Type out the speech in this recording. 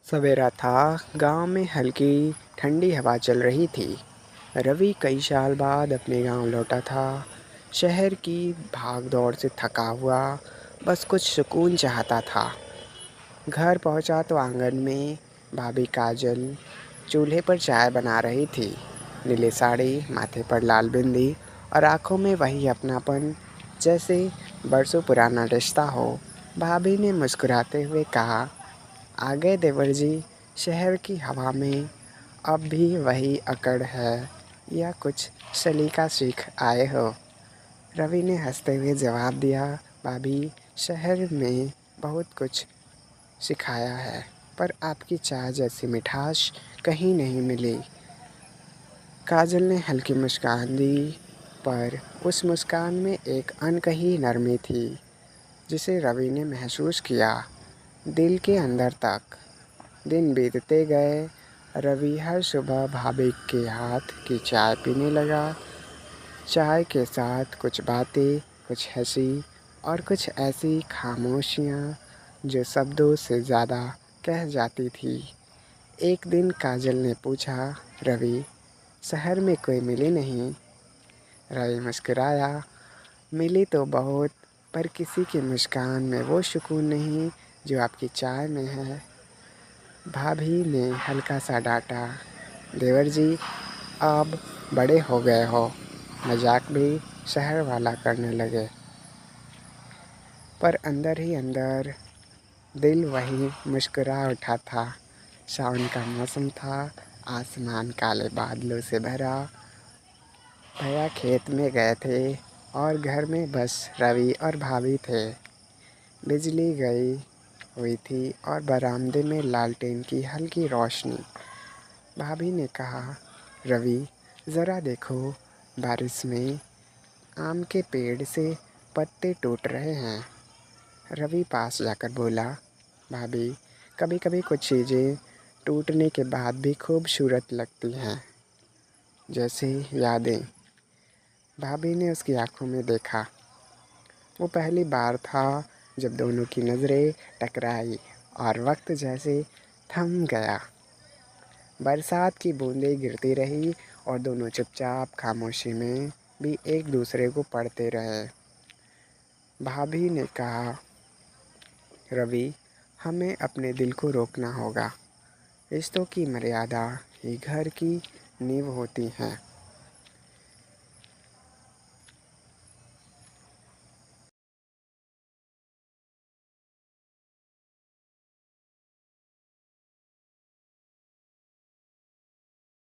सवेरा था। गांव में हल्की ठंडी हवा चल रही थी। रवि कई साल बाद अपने गांव लौटा था। शहर की भाग दौड़ से थका हुआ बस कुछ सुकून चाहता था। घर पहुंचा तो आंगन में भाभी काजल चूल्हे पर चाय बना रही थी। नीली साड़ी, माथे पर लाल बिंदी और आंखों में वही अपनापन, जैसे बरसों पुराना रिश्ता हो। भाभी ने मुस्कुराते हुए कहा, आ गए देवर जी। शहर की हवा में अब भी वही अकड़ है या कुछ सलीका सीख आए हो? रवि ने हंसते हुए जवाब दिया, भाभी, शहर में बहुत कुछ सिखाया है, पर आपकी चाय जैसी मिठास कहीं नहीं मिली। काजल ने हल्की मुस्कान दी, पर उस मुस्कान में एक अनकही नरमी थी, जिसे रवि ने महसूस किया दिल के अंदर तक। दिन बीतते गए। रवि हर सुबह भाभी के हाथ की चाय पीने लगा। चाय के साथ कुछ बातें, कुछ हंसी और कुछ ऐसी खामोशियाँ जो शब्दों से ज़्यादा कह जाती थी। एक दिन काजल ने पूछा, रवि, शहर में कोई मिली नहीं? रवि मुस्कुराया, मिली तो बहुत, पर किसी की मुस्कान में वो सुकून नहीं जो आपकी चाय में है। भाभी ने हल्का सा डांटा, देवर जी, अब बड़े हो गए हो, मजाक भी शहर वाला करने लगे। पर अंदर ही अंदर दिल वही मुस्कुरा उठा था। सावन का मौसम था। आसमान काले बादलों से भरा। भैया खेत में गए थे और घर में बस रवि और भाभी थे। बिजली गई हुई थी और बरामदे में लालटेन की हल्की रोशनी। भाभी ने कहा, रवि, ज़रा देखो, बारिश में आम के पेड़ से पत्ते टूट रहे हैं। रवि पास जाकर बोला, भाभी, कभी कभी कुछ चीज़ें टूटने के बाद भी खूबसूरत लगती हैं, जैसे यादें। भाभी ने उसकी आंखों में देखा। वो पहली बार था जब दोनों की नज़रें टकराई और वक्त जैसे थम गया। बरसात की बूंदें गिरती रही और दोनों चुपचाप खामोशी में भी एक दूसरे को पढ़ते रहे। भाभी ने कहा, रवि, हमें अपने दिल को रोकना होगा। रिश्तों की मर्यादा ही घर की नींव होती है।